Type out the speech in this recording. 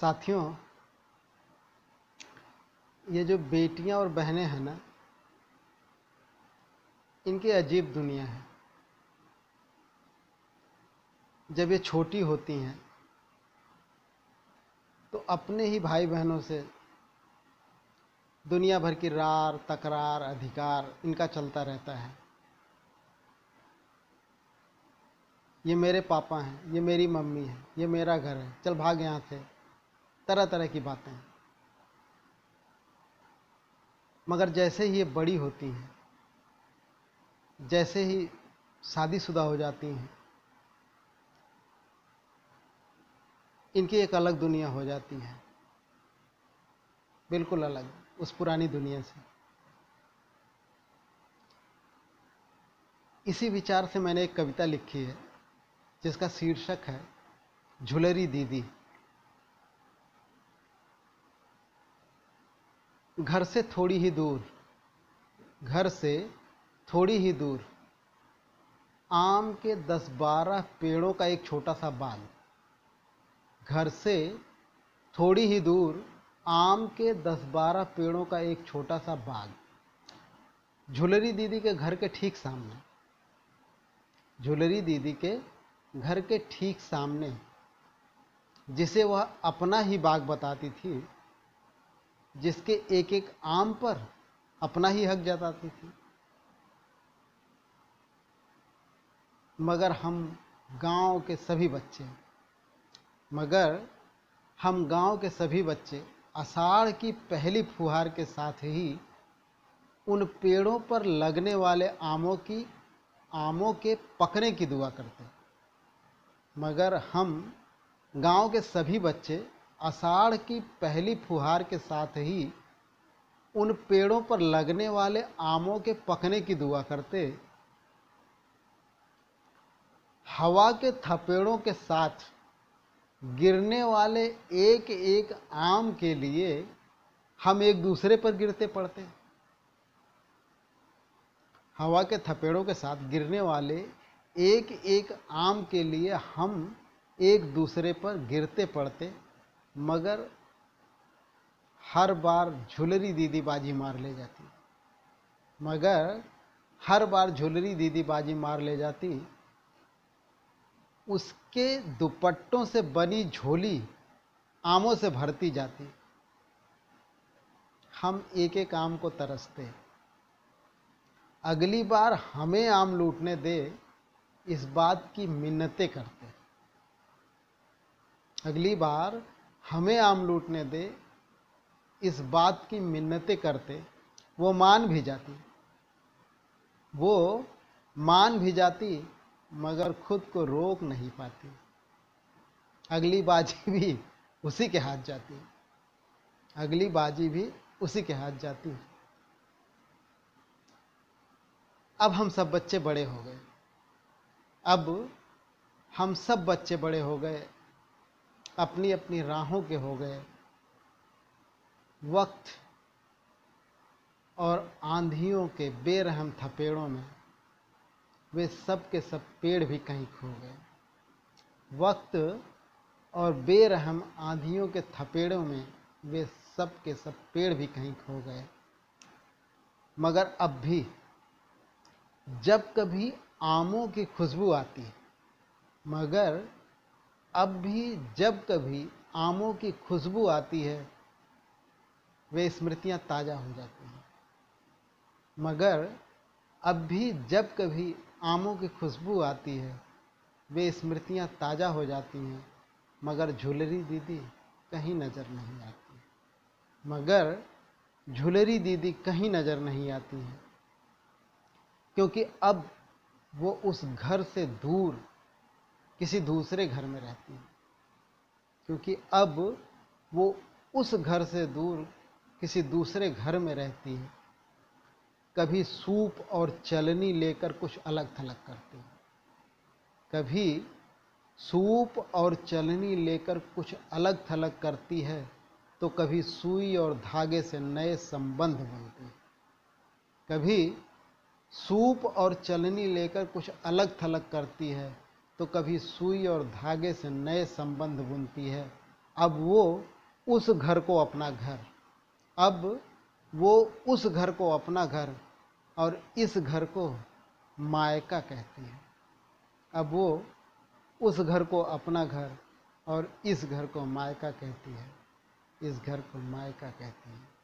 साथियों, ये जो बेटियां और बहनें हैं ना, इनकी अजीब दुनिया है। जब ये छोटी होती हैं तो अपने ही भाई बहनों से दुनिया भर की रार तकरार अधिकार इनका चलता रहता है। ये मेरे पापा हैं, ये मेरी मम्मी है, ये मेरा घर है, चल भाग यहाँ से, तरह तरह की बातें। मगर जैसे ही ये बड़ी होती हैं, जैसे ही शादीशुदा हो जाती हैं, इनकी एक अलग दुनिया हो जाती है, बिल्कुल अलग उस पुरानी दुनिया से। इसी विचार से मैंने एक कविता लिखी है जिसका शीर्षक है झुलरी दीदी। घर से थोड़ी ही दूर, घर से थोड़ी ही दूर, आम के 10-12 पेड़ों का एक छोटा सा बाग। घर से थोड़ी ही दूर, आम के 10-12 पेड़ों का एक छोटा सा बाग। झुलरी दीदी के घर के ठीक सामने, झुलरी दीदी के घर के ठीक सामने, जिसे वह अपना ही बाग बताती थी, जिसके एक एक आम पर अपना ही हक जताती थी। मगर हम गांव के सभी बच्चे, आषाढ़ की पहली फुहार के साथ ही उन पेड़ों पर लगने वाले आमों के पकने की दुआ करते। मगर हम गांव के सभी बच्चे आषाढ़ की पहली फुहार के साथ ही उन पेड़ों पर लगने वाले आमों के पकने की दुआ करते। हवा के थपेड़ों के साथ गिरने वाले एक एक आम के लिए हम एक दूसरे पर गिरते पड़ते। हवा के थपेड़ों के साथ गिरने वाले एक एक आम के लिए हम एक दूसरे पर गिरते पड़ते। मगर हर बार झुलरी दीदी बाजी मार ले जाती, मगर हर बार झुलरी दीदी बाजी मार ले जाती। उसके दुपट्टों से बनी झोली आमों से भरती जाती। हम एक एक आम को तरसते, अगली बार हमें आम लूटने दे, इस बात की मिन्नतें करते। अगली बार हमें आम लूटने दे, इस बात की मिन्नतें करते। वो मान भी जाती मगर खुद को रोक नहीं पाती। अगली बाजी भी उसी के हाथ जाती, अगली बाजी भी उसी के हाथ जाती। अब हम सब बच्चे बड़े हो गए, अपनी अपनी राहों के हो गए। वक्त और आंधियों के बेरहम थपेड़ों में वे सब के सब पेड़ भी कहीं खो गए। वक्त और बेरहम आंधियों के थपेड़ों में वे सब के सब पेड़ भी कहीं खो गए। मगर अब भी जब कभी आमों की खुशबू आती है, मगर अब भी जब कभी आमों की खुशबू आती है, वे स्मृतियां ताज़ा हो जाती हैं। मगर अब भी जब कभी आमों की खुशबू आती है, वे स्मृतियां ताज़ा हो जाती हैं। मगर झुलरी दीदी कहीं नज़र नहीं आती, मगर झुलरी दीदी कहीं नज़र नहीं आती हैं। क्योंकि अब वो उस घर से दूर किसी दूसरे घर में रहती है, क्योंकि अब वो उस घर से दूर किसी दूसरे घर में रहती है। कभी सूप और चलनी लेकर कुछ अलग थलग करती है, कभी सूप और चलनी लेकर कुछ अलग थलग करती है, तो कभी सुई और धागे से नए संबंध बनते हैं। कभी सूप और चलनी लेकर कुछ अलग थलग करती है, तो कभी सुई और धागे से नए संबंध बुनती है। अब वो उस घर को अपना घर, अब वो उस घर को अपना घर और इस घर को मायका कहती है। अब वो उस घर को अपना घर और इस घर को मायका कहती है, इस घर को मायका कहती है।